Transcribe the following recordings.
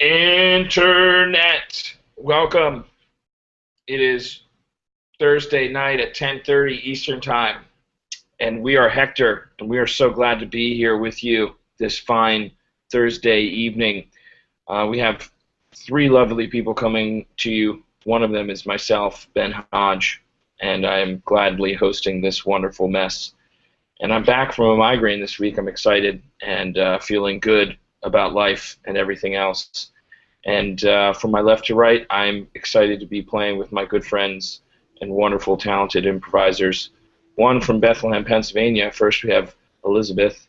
Internet, welcome. It is Thursday night at 10:30 Eastern Time, and we are Hector, and we are so glad to be here with you this fine Thursday evening. We have three lovely people coming to you. One of them is myself, Ben Hodge, and I am gladly hosting this wonderful mess. And I'm back from a migraine this week. I'm excited and feeling good about life and everything else. And from my left to right, I'm excited to be playing with my good friends and wonderful, talented improvisers. One from Bethlehem, Pennsylvania. First, we have Elizabeth.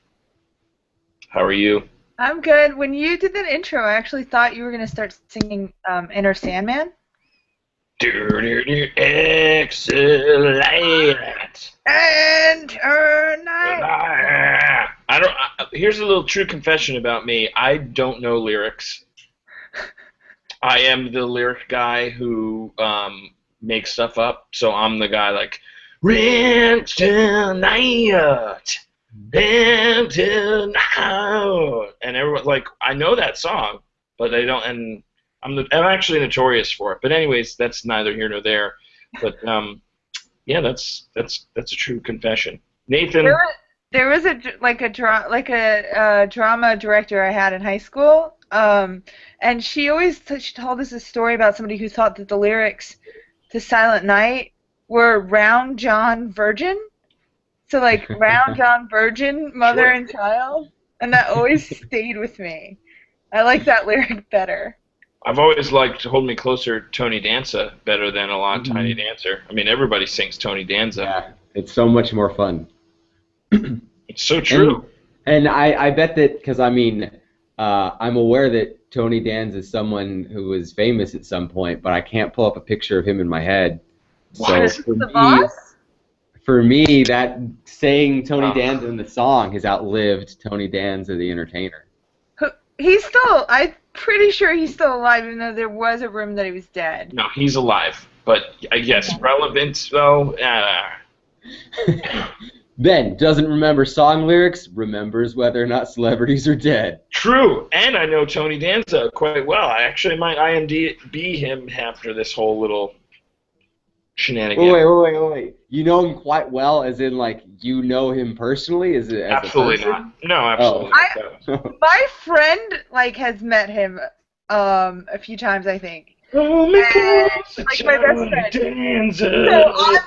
How are you? I'm good. When you did that intro, I actually thought you were going to start singing Inner Sandman. Excellent. And night. I don't. Here's a little true confession about me. I don't know lyrics. I am the lyric guy who makes stuff up. So I'm the guy like, rent tonight, rent tonight, and everyone like I know that song, but I don't. And I'm actually notorious for it. But anyways, that's neither here nor there. But yeah, that's a true confession. Nathan. There was a drama director I had in high school, and she told us a story about somebody who thought that the lyrics to Silent Night were Round John Virgin, so like Round John Virgin, mother Sure. and child, and that always stayed with me. I like that lyric better. I've always liked Hold Me Closer, Tony Danza, better than a lot Tiny Dancer. I mean, everybody sings Tony Danza. Yeah, it's so much more fun. It's so true. And I bet that, because I mean, I'm aware that Tony Danza is someone who was famous at some point, but I can't pull up a picture of him in my head. What? So The boss? for me, that saying Tony Danza in the song has outlived Tony Danza the entertainer. I'm pretty sure he's still alive, even though there was a rumor that he was dead. No, he's alive. But I guess relevant, though, Ben doesn't remember song lyrics, remembers whether or not celebrities are dead. true. And I know Tony Danza quite well. I actually might IMDb him after this whole little shenanigan. Wait. You know him quite well, as in, like, you know him personally? As Absolutely a not. No, absolutely not. My friend has met him a few times, I think. Oh my God, like my best friend. Danza. So I'm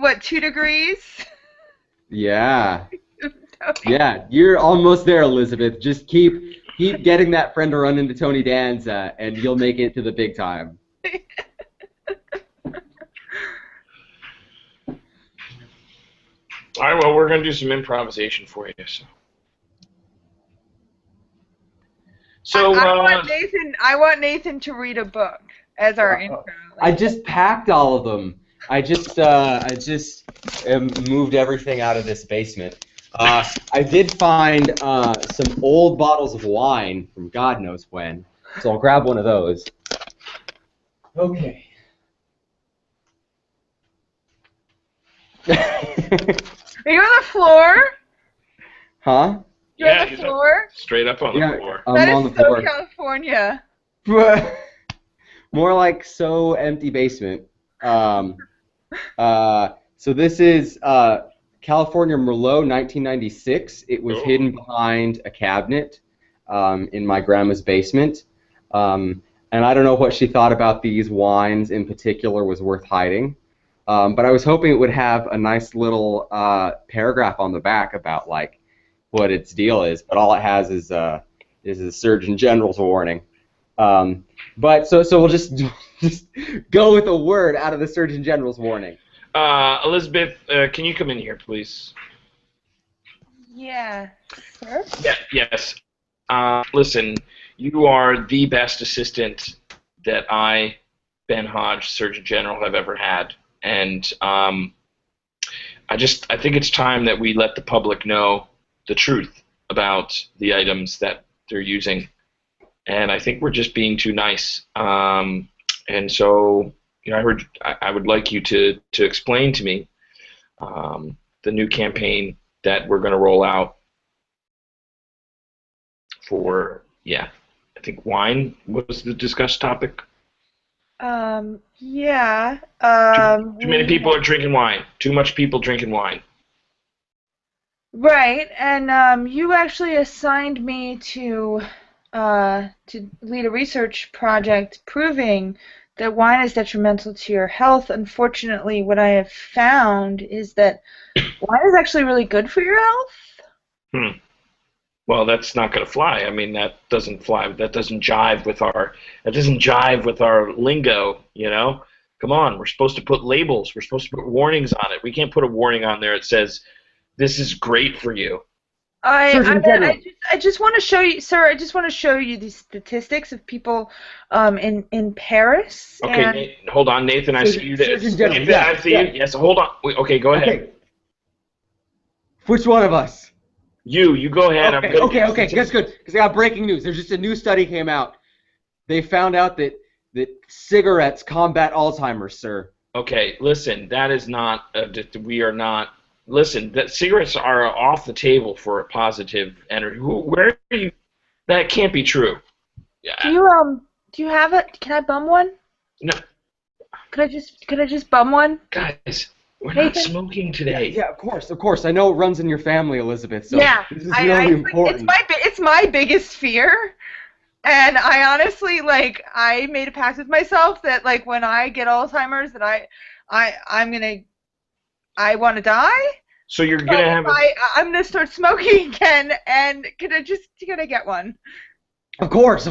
like 2 degrees? Yeah. Yeah, you're almost there, Elizabeth. Just keep getting that friend to run into Tony Danza, and you'll make it to the big time. All right, well, we're going to do some improvisation for you. So I want Nathan to read a book as our intro. I just packed all of them. I just moved everything out of this basement. I did find some old bottles of wine from God knows when, so I'll grab one of those. Okay. Are you on the floor? Huh? You're on the floor? Straight up on the floor. I'm That is on the so floor. California. More like so empty basement. So this is California Merlot 1996. It was hidden behind a cabinet in my grandma's basement. And I don't know what she thought about these wines in particular was worth hiding. But I was hoping it would have a nice little paragraph on the back about like what its deal is. But all it has is a Surgeon General's warning. But so we'll just go with a word out of the Surgeon General's warning. Elizabeth, can you come in here, please? Yeah. Sure. Yeah. Yes. Listen, you are the best assistant that I, Ben Hodge, Surgeon General, have ever had, and I think it's time that we let the public know the truth about the items that they're using. And I think we're just being too nice. And so, I would like you to explain to me the new campaign that we're going to roll out for think wine was the discussed topic. Yeah. Too many people are drinking wine. Too much people drinking wine. Right, and you actually assigned me to lead a research project proving that wine is detrimental to your health. Unfortunately, what I have found is that wine is actually really good for your health. Hmm. Well, that's not going to fly. I mean, that doesn't fly. That doesn't jive with our. That doesn't jive with our lingo. You know. Come on, we're supposed to put labels. We're supposed to put warnings on it. We can't put a warning on there that says this is great for you. Surgeon General. I just want to show you, sir. I just want to show you these statistics of people in Paris. Okay, And Nate, hold on, Nathan. I see you. Surgeon General. Nathan, I see you. Yes, hold on. Wait, okay, go ahead. Okay. Which one of us? You go ahead. Okay, that's good. Because I got breaking news. There's just a new study came out. They found out that cigarettes combat Alzheimer's, sir. Okay, listen. That is not. We are not. Listen, that cigarettes are off the table for a positive energy. Where are you? That can't be true. do you have it? Can I bum one? No, Could I just bum one? guys, we're not Nathan? smoking today. Yeah, of course. I know it runs in your family, Elizabeth. So Yeah, this is really important. it's my biggest fear, and I honestly I made a pact with myself that when I get Alzheimer's that I want to die. So you're So gonna have. I'm gonna start smoking again, and can I get one? Of course.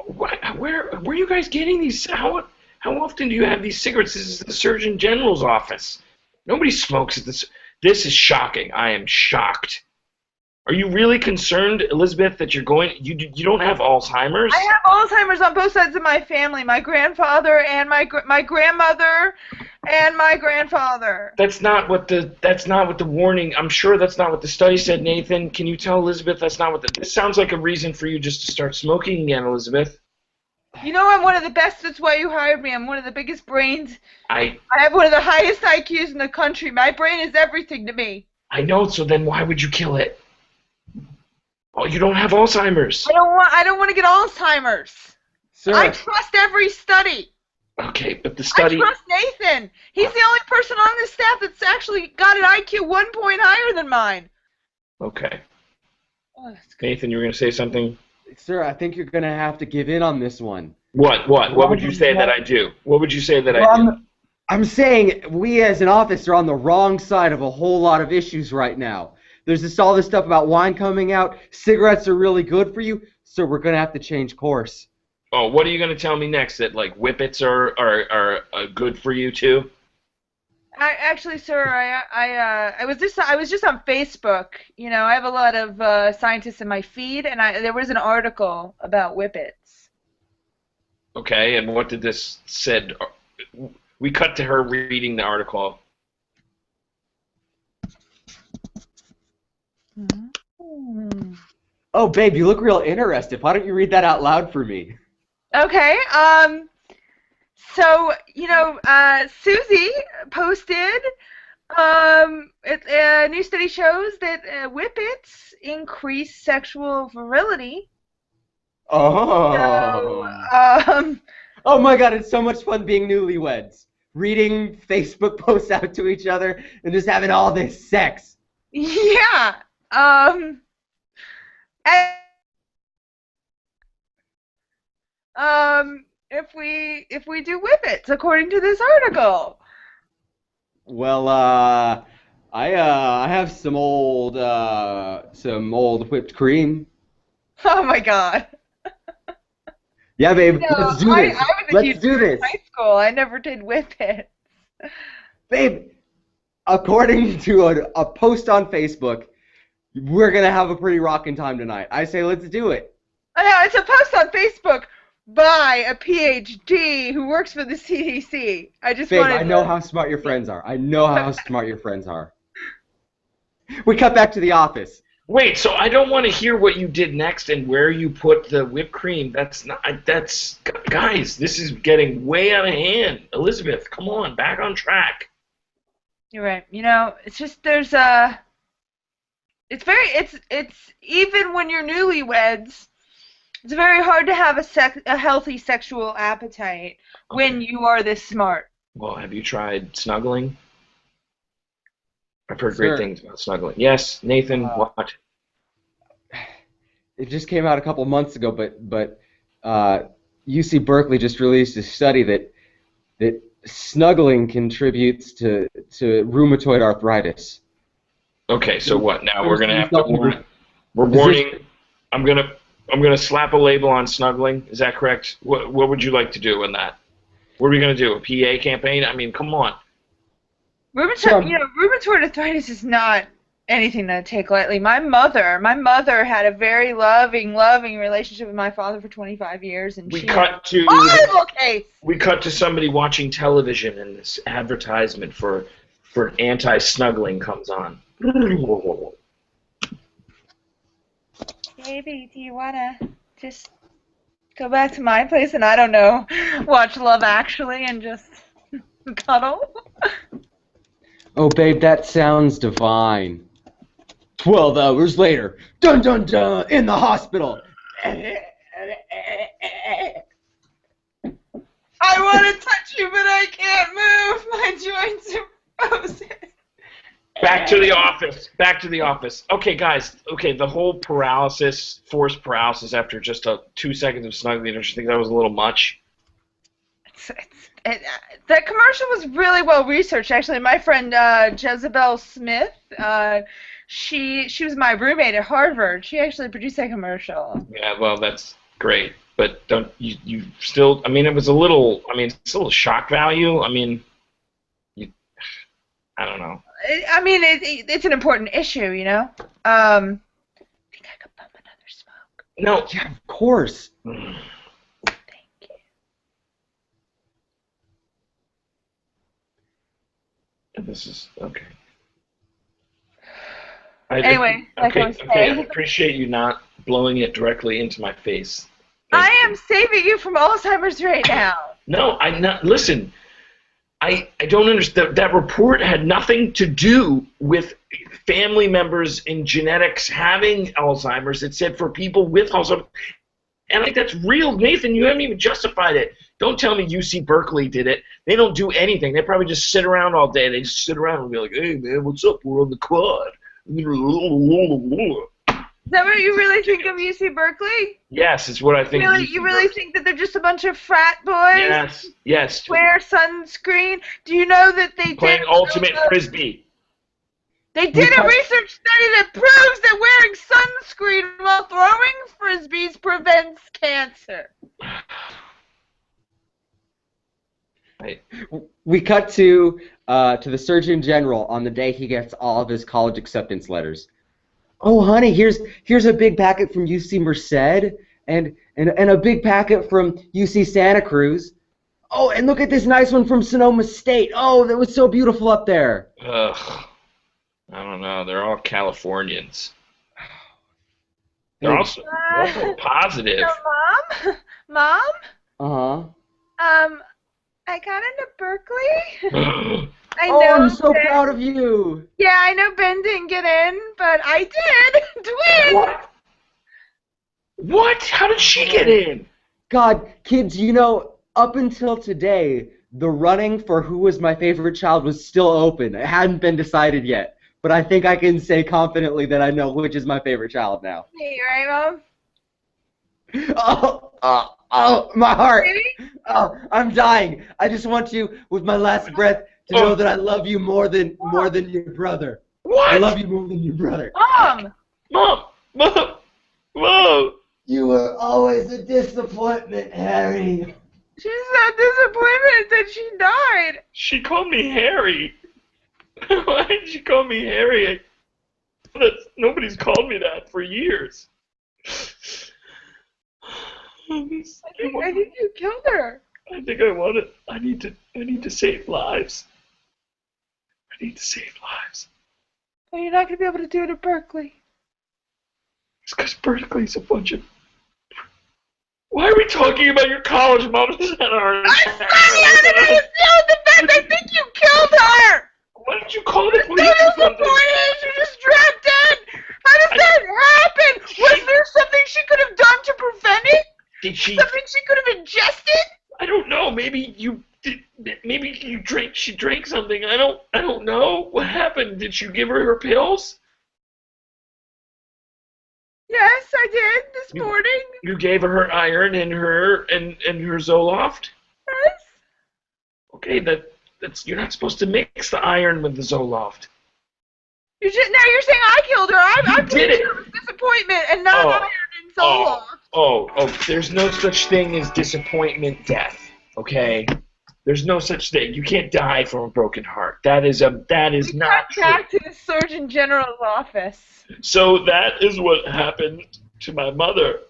Where are you guys getting these? How often do you have these cigarettes? This is the Surgeon General's office. Nobody smokes at this. This is shocking. I am shocked. Are you really concerned, Elizabeth, that you don't have Alzheimer's? I have Alzheimer's on both sides of my family. My grandfather and my grandmother and my grandfather. That's not what the warning. I'm sure that's not what the study said, Nathan. Can you tell Elizabeth that's not what this sounds like a reason for you just to start smoking again, Elizabeth? You know I'm one of the best. That's why you hired me. I'm one of the biggest brains. I have one of the highest IQs in the country. My brain is everything to me. I know. So then why would you kill it? Oh, you don't have Alzheimer's. I don't want to get Alzheimer's. Sir. I trust every study. Okay, but the study. I trust Nathan. He's the only person on this staff that's actually got an IQ 1 point higher than mine. Okay. Oh, that's good. Nathan, you were going to say something? Sir, I think you're going to have to give in on this one. What would you say that I do? What would you say that I do? I'm saying we as an office are on the wrong side of a whole lot of issues right now. There's all this stuff about wine coming out. Cigarettes are really good for you, so we're going to have to change course. Oh, what are you going to tell me next? That whippets are good for you too? Actually, sir, I was just on Facebook. You know, I have a lot of scientists in my feed, and there was an article about whippets. Okay, and what did this said? We cut to her reading the article. Oh, babe, you look real interested. Why don't you read that out loud for me? Okay. So Susie posted. A new study shows that whippets increase sexual virility. Oh. So, Oh my God, it's so much fun being newlyweds. Reading Facebook posts out to each other and just having all this sex. yeah. If we do whippets, according to this article. Well, I have some old whipped cream. Oh my God. Yeah, babe, let's do this. I was a Let's huge do this. in high school. I never did whippets. Babe, according to a post on Facebook, we're gonna have a pretty rockin' time tonight. I say let's do it. I know, it's a post on Facebook by a PhD who works for the CDC. Babe, I know how smart your friends are. I know how smart your friends are. We cut back to the office. Wait, so I don't want to hear what you did next and where you put the whipped cream. Guys, this is getting way out of hand. Elizabeth, come on, back on track. You're right. You know, it's just it's even when you're newlyweds, It's very hard to have a healthy sexual appetite when you are this smart. Well, have you tried snuggling? I've heard great Sir, things about snuggling. Yes, Nathan, uh, what? it just came out a couple months ago, but UC Berkeley just released a study that snuggling contributes to rheumatoid arthritis. Okay, so what? Now we're There's gonna have to something warn. We're physician- warning. I'm gonna slap a label on snuggling. Is that correct? What would you like to do in that? What are we gonna do? A PA campaign? I mean, come on. Rheumatoid arthritis is not anything to take lightly. My mother had a very loving relationship with my father for 25 years, and We she cut to horrible case. we cut to somebody watching television, and this advertisement for anti-snuggling comes on. Baby, do you wanna just go back to my place and I don't know, watch Love Actually and just cuddle? Oh, babe, that sounds divine. 12 hours later, dun dun dun, in the hospital. I want to touch you, but I can't move. My joints are frozen. Back to the office. Back to the office. Okay, guys. Okay, the whole forced paralysis after just 2 seconds of snuggling. Don't you think that was a little much? That commercial was really well researched. Actually, my friend Jezebel Smith, she was my roommate at Harvard. She actually produced that commercial. Yeah, well, that's great. But don't you still? I mean, it was a little. I mean, it's a little shock value. I mean, I don't know. I mean, it's an important issue, you know. I think I could bum another smoke. No. Yeah, of course. Thank you. This is okay. Anyway, like I was I saying. appreciate you not blowing it directly into my face. I am saving you from Alzheimer's right now. No, I'm not. Listen, I don't understand. That report had nothing to do with family members in genetics having Alzheimer's. It said for people with Alzheimer's. And I think that's real. Nathan, you haven't even justified it. Don't tell me UC Berkeley did it. They don't do anything. They probably just sit around all day. They just sit around and be like, hey, man, what's up? We're on the quad. Is that what you really think of UC Berkeley? Yes, it's what I think. You really think that they're just a bunch of frat boys? Yes. Wear sunscreen? Do you know that they Playing ultimate frisbee. They did a research study that proves that wearing sunscreen while throwing frisbees prevents cancer. Right. We cut to the Surgeon General on the day he gets all of his college acceptance letters. Oh, honey, here's a big packet from UC Merced and a big packet from UC Santa Cruz. Oh, and look at this nice one from Sonoma State. Oh, that was so beautiful up there. Ugh. I don't know. They're all Californians. They're also positive. So, Mom? Uh-huh. I got into Berkeley. I Oh, know I'm so Ben, proud of you. Yeah, I know Ben didn't get in, but I did. Twins. What? How did she get in? God, kids, you know, up until today, the running for who was my favorite child was still open. It hadn't been decided yet. But I think I can say confidently that I know which is my favorite child now. Hey, right, Mom? Oh, my heart. Baby? Oh, I'm dying. I just want you, with my last breath, to know that I love you more than your brother. What? I love you more than your brother. Mom! Mom! You were always a disappointment, Harry. She's so disappointed that she died. She called me Harry. Why did she call me Harry? Nobody's called me that for years. I think you killed her. I think I want it. I need to save lives. I need to save lives. Well, you're not going to be able to do it at Berkeley. It's because Berkeley's a bunch of... Why are we talking about your college, Mom? I'm sorry, I didn't even feel defense. I think you killed her. Why didn't you call the I'm police so or something? disappointed. You're distracted. Why does that happen? Was there something she could have done to prevent it? Did she? Something she could have ingested? I don't know. Maybe you did. Maybe you drank. She drank something. I don't know. What happened? Did you give her pills? Yes, I did this morning. You gave her iron and her Zoloft. Yes. Okay, that's you're not supposed to mix the iron with the Zoloft. Now you're saying I killed her. I'm did it. It was disappointment and not iron and Zoloft. Oh, there's no such thing as disappointment death, okay? There's no such thing. You can't die from a broken heart. That is not true. Back to the Surgeon General's office. So that is what happened to my mother.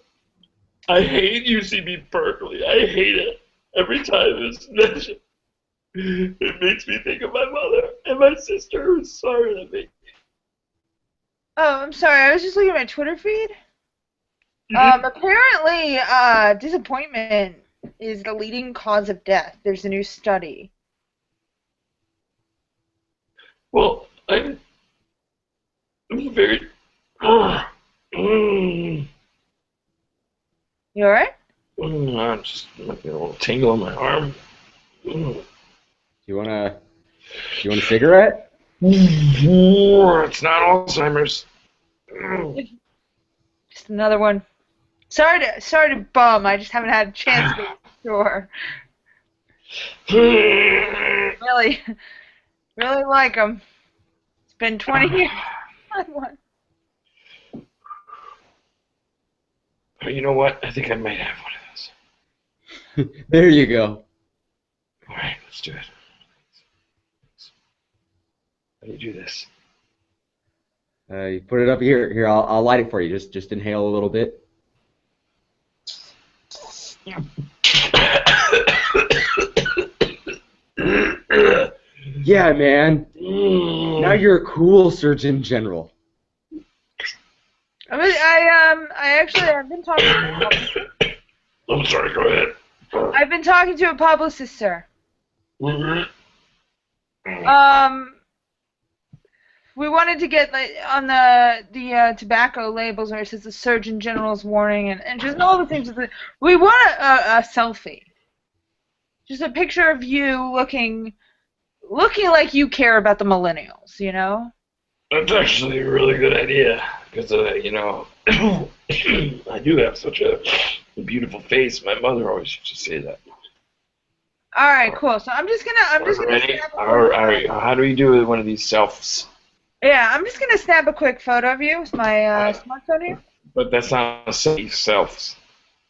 I hate UCB Berkeley. I hate it. Every time it's mentioned, it makes me think of my mother and my sister who's sorry to me. Oh, I'm sorry. I was just looking at my Twitter feed. Apparently, disappointment is the leading cause of death. There's a new study. Well, I'm very. You alright? I'm just making a little tingle in my arm. Do you want a cigarette? It's not Alzheimer's. Just another one. Sorry to bum. I just haven't had a chance to be sure. Really like them. It's been 20 years. You know what? I think I might have one of those. There you go. All right, let's do it. How do you do this? You put it up here. Here, I'll light it for you. Just inhale a little bit. Yeah, man. Now you're a cool Surgeon General. I've been talking to I'm sorry, go ahead. I've been talking to a publicist, sir. Mm-hmm. We wanted to get on the tobacco labels where it says the Surgeon General's warning and just all the things. We want a selfie. Just a picture of you looking like you care about the millennials, you know? That's actually a really good idea because, I do have such a beautiful face. My mother always used to say that. All right, cool. So I'm just gonna Ready? snap All right. How do we do one of these selfies? Yeah, I'm just gonna snap a quick photo of you with my smartphone here. But that's not a selfies.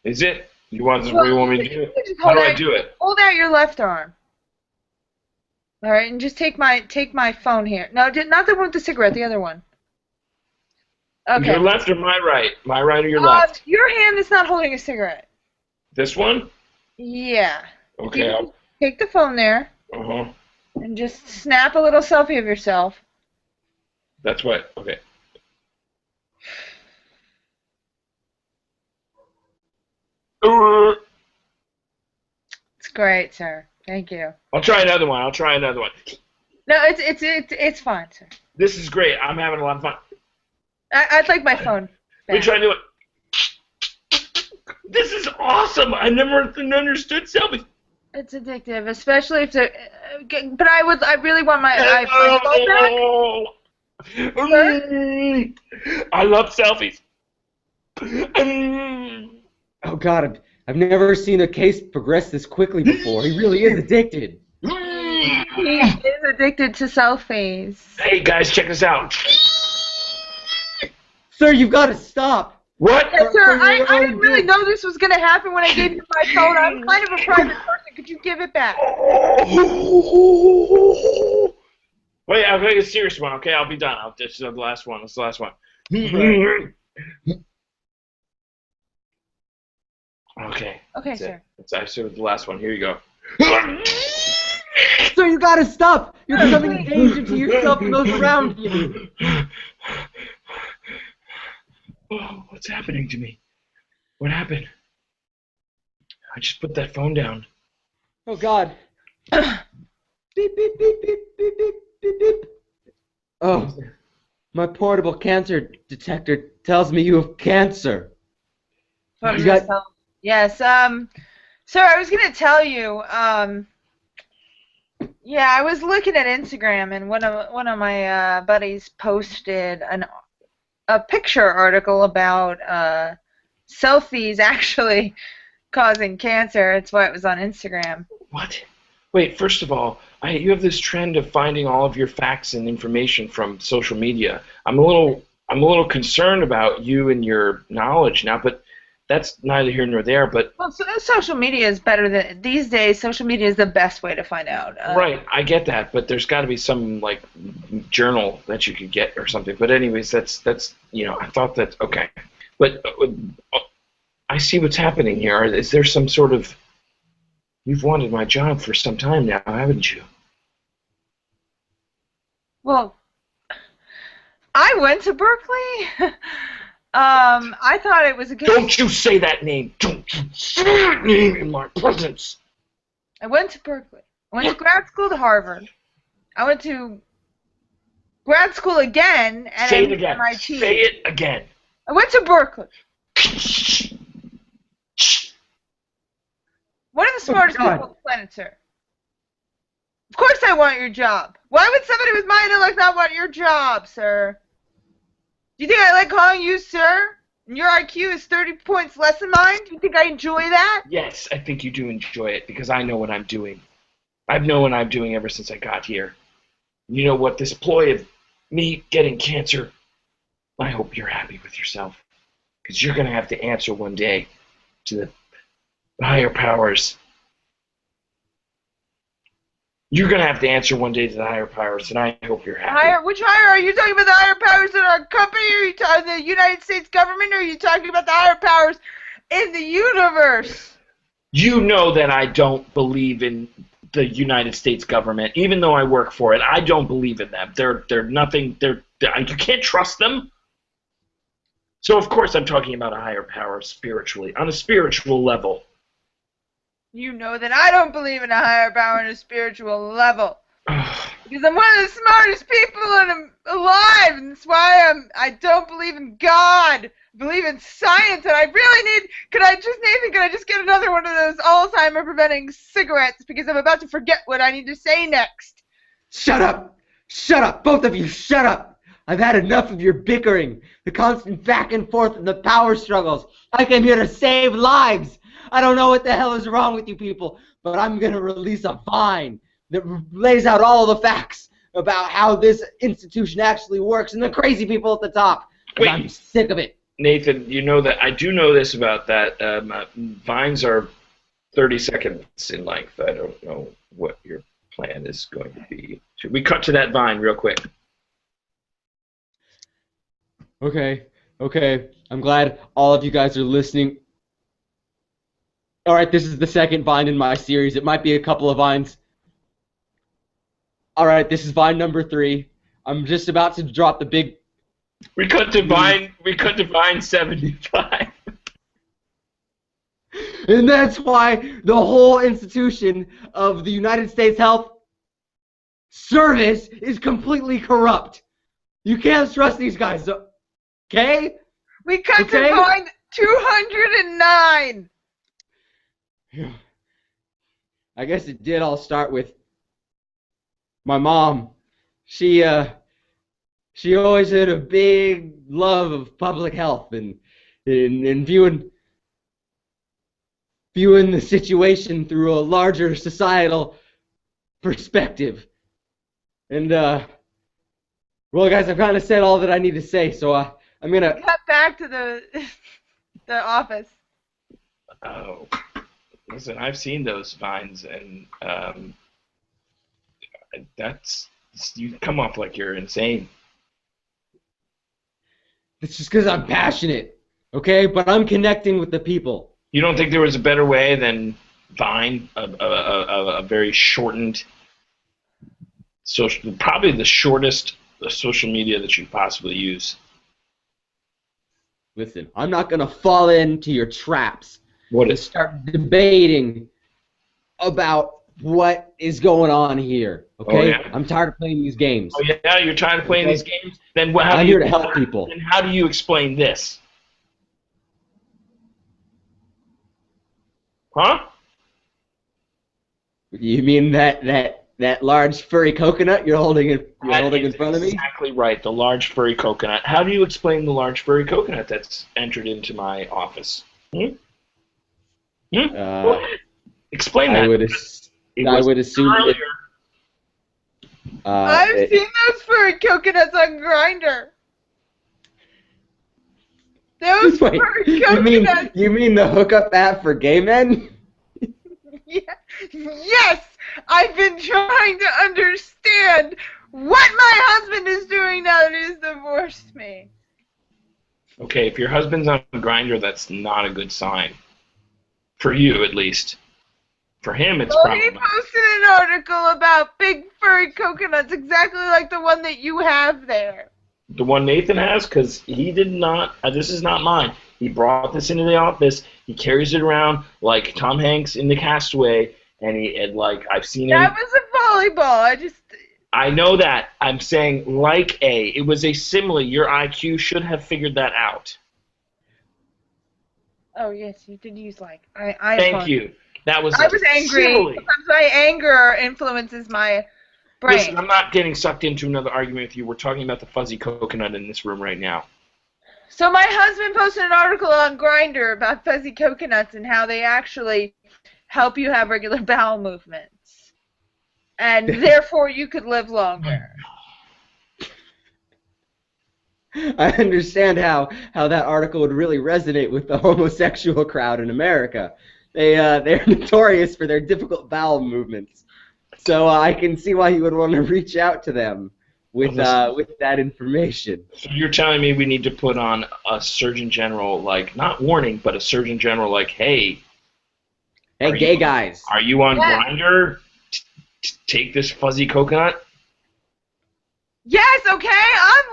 Is it? You want me to do it? How do I do it? Hold out your left arm. All right, and just take my phone here. No, not the one with the cigarette. The other one. Okay. Your left or my right? My right or your left? Your hand is not holding a cigarette. This one? Yeah. Okay. Take the phone there. And just snap a little selfie of yourself. That's what. Okay. It's great, sir. Thank you. I'll try another one. No, it's fine, sir. This is great. I'm having a lot of fun. I'd like my phone back. Let me try to do it. This is awesome. I never understood selfies. It's addictive, especially if they're. But I really want my phone back. I love selfies. Oh God, I've never seen a case progress this quickly before. He really is addicted. He is addicted to selfies. Hey guys, check this out. Sir, you've got to stop. What? Yes, sir, I didn't really know this was going to happen when I gave you my phone. I'm kind of a private person. Could you give it back? Wait, I'll make a serious one, okay? I'll be done. This is the last one. This is the last one. Okay. Okay, sir. That's actually the last one. Here you go. Sir, you got to stop. You're becoming a danger to yourself and those around you. Oh, what's happening to me? What happened? I just put that phone down. Oh, God. Beep, beep, beep, beep, beep, beep, beep, beep. Oh. My portable cancer detector tells me you have cancer. From You this got health. Yes. Sir, I was gonna tell you. Yeah, I was looking at Instagram, and one of my buddies posted a picture article about selfies actually causing cancer. That's why it was on Instagram. What? Wait, first of all, you have this trend of finding all of your facts and information from social media. I'm a little concerned about you and your knowledge now, but that's neither here nor there. But Well, social media is better than these days. Social media is the best way to find out. right, I get that, but there's got to be some like journal that you could get or something. But anyways, that's I thought that okay, but I see what's happening here. Is there some sort of you've wanted my job for some time now, haven't you? Well, I went to Berkeley. I thought it was a good. Don't you say that name! Don't you say that name in my presence! I went to Berkeley. I went to grad school to Harvard. I went to grad school again and Say I it went to again. MIT. Say it again. I went to Berkeley. One of the smartest God. people on the planet, sir. Of course I want your job. Why would somebody with my intellect not want your job, sir? Do you think I like calling you sir? And your IQ is 30 points less than mine? Do you think I enjoy that? Yes, I think you do enjoy it because I know what I'm doing. I've known what I'm doing ever since I got here. You know what? This ploy of me getting cancer, I hope you're happy with yourself because you're going to have to answer one day to the higher powers. You're going to have to answer one day to the higher powers, and I hope you're happy. Which higher? Are you talking about the higher powers in our company? Or are you talking the United States government? Or are you talking about the higher powers in the universe? You know that I don't believe in the United States government, even though I work for it. I don't believe in them. They're nothing. You can't trust them. So of course I'm talking about a higher power spiritually, on a spiritual level. You know that I don't believe in a higher power on a spiritual level. Because I'm one of the smartest people alive, and that's why I don't believe in God. I believe in science, and I really need. Nathan, could I just get another one of those Alzheimer preventing cigarettes? Because I'm about to forget what I need to say next. Shut up! Shut up! Both of you, shut up! I've had enough of your bickering, the constant back and forth and the power struggles. I came here to save lives. I don't know what the hell is wrong with you people, but I'm going to release a vine that lays out all the facts about how this institution actually works and the crazy people at the top. Wait. I'm sick of it. Nathan, you know that I do know this about that. Vines are 30 seconds in length. I don't know what your plan is going to be. Should we cut to that vine real quick? Okay. I'm glad all of you guys are listening. All right, this is the second vine in my series. It might be a couple of vines. All right, this is vine number 3. I'm just about to drop the big. We cut to vine 75. And that's why the whole institution of the United States Health Service is completely corrupt. You can't trust these guys, okay? We cut to vine 209. I guess it did all start with my mom. She always had a big love of public health and viewing the situation through a larger societal perspective. And well, guys, I've kind of said all that I need to say, so I'm gonna cut back to the office. Oh. Listen, I've seen those vines, and you come off like you're insane. It's just because I'm passionate, okay? But I'm connecting with the people. You don't think there was a better way than Vine, a very shortened social, probably the shortest social media that you possibly use? Listen, I'm not gonna fall into your traps. What to is? start debating about what is going on here, okay? Oh, yeah? I'm tired of playing these games. Oh yeah, you're trying to play Okay. these games. Then I'm here to help people. Then how do you explain this? Huh? You mean that large furry coconut you're holding in front of me? Exactly right. The large furry coconut. How do you explain the large furry coconut that's entered into my office? Hmm? Hmm? Go ahead. Explain that. I would assume earlier. I've seen those furry coconuts on Grindr. Those furry coconuts. You mean the hookup app for gay men? Yeah. Yes, I've been trying to understand what my husband is doing now that he's divorced me. Okay, if your husband's on Grindr, that's not a good sign. For you, at least. For him, it's probably. He posted an article about big furry coconuts, exactly like the one that you have there. The one Nathan has, because he did not. This is not mine. He brought this into the office. He carries it around like Tom Hanks in The Castaway, and I've seen him. That was a volleyball. I know that. I'm saying it was a simile. Your IQ should have figured that out. Oh yes, you did use like. Thank you. That was. I was angry. Simile. Sometimes my anger influences my brain. Listen, I'm not getting sucked into another argument with you. We're talking about the fuzzy coconut in this room right now. So my husband posted an article on Grindr about fuzzy coconuts and how they actually help you have regular bowel movements. And therefore you could live longer. I understand how that article would really resonate with the homosexual crowd in America. They're notorious for their difficult bowel movements. So I can see why you would want to reach out to them with that information. So you're telling me we need to put on a Surgeon General, not warning, but a Surgeon General hey, gay guys. Are you on Grindr? Take this fuzzy coconut? Yes, okay. I'm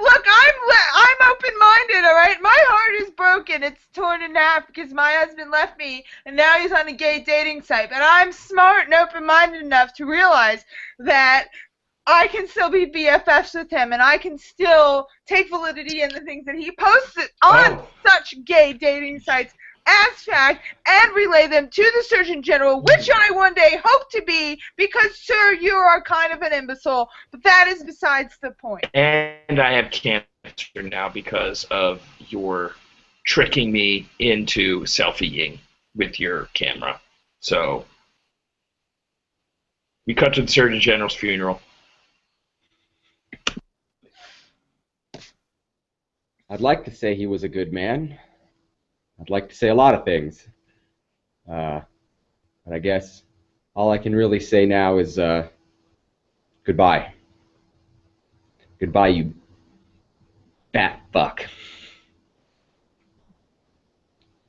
open-minded, all right? My heart is broken. It's torn in half because my husband left me, and now he's on a gay dating site. But I'm smart and open-minded enough to realize that I can still be BFFs with him, and I can still take validity in the things that he posts on such gay dating sites as fact and relay them to the Surgeon General, which I one day hope to be, because, sir, you are kind of an imbecile, but that is besides the point. And I have cancer now because of your tricking me into selfieing with your camera. So we cut to the Surgeon General's funeral. I'd like to say he was a good man. I'd like to say a lot of things. But I guess all I can really say now is goodbye. Goodbye, you bat fuck.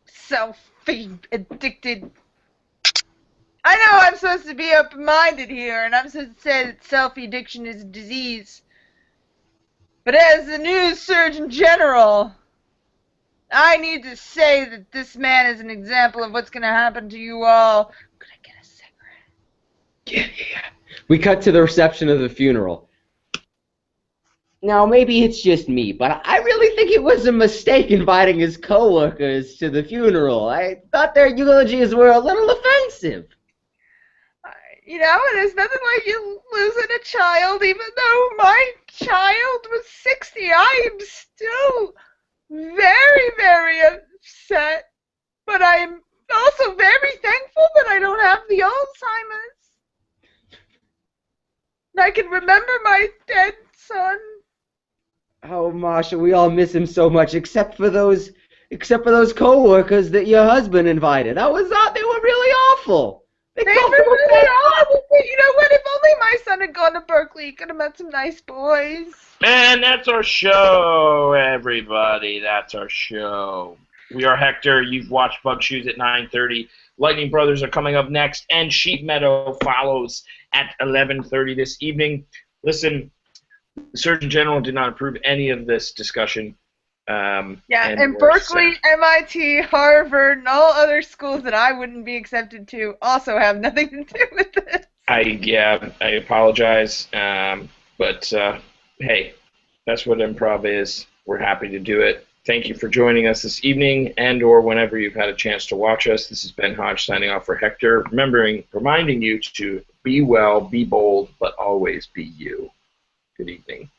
Selfie-addicted. I know I'm supposed to be open-minded here, and I'm supposed to say that selfie-addiction is a disease. But as the new Surgeon General, I need to say that this man is an example of what's going to happen to you all. Could I get a cigarette? Yeah. We cut to the reception of the funeral. Now, maybe it's just me, but I really think it was a mistake inviting his coworkers to the funeral. I thought their eulogies were a little offensive. There's nothing like you losing a child. Even though my child was 60, I am still very, very upset. But I am also very thankful that I don't have the Alzheimer's. And I can remember my dead son. Oh, Marsha, we all miss him so much, except for those coworkers that your husband invited. They were really awful. They were really awful. But you know what? If only my son had gone to Berkeley, he could have met some nice boys. And that's our show, everybody. That's our show. We are Hector. You've watched Bug Shoes at 9:30. Lightning Brothers are coming up next, and Sheep Meadow follows at 11:30 this evening. Listen, the Surgeon General did not approve any of this discussion. And Berkeley, MIT, Harvard, and all other schools that I wouldn't be accepted to also have nothing to do with this. I apologize, but hey, that's what improv is. We're happy to do it. Thank you for joining us this evening, and/or whenever you've had a chance to watch us. This is Ben Hodge signing off for Hector, reminding you to be well, be bold, but always be you. Good evening.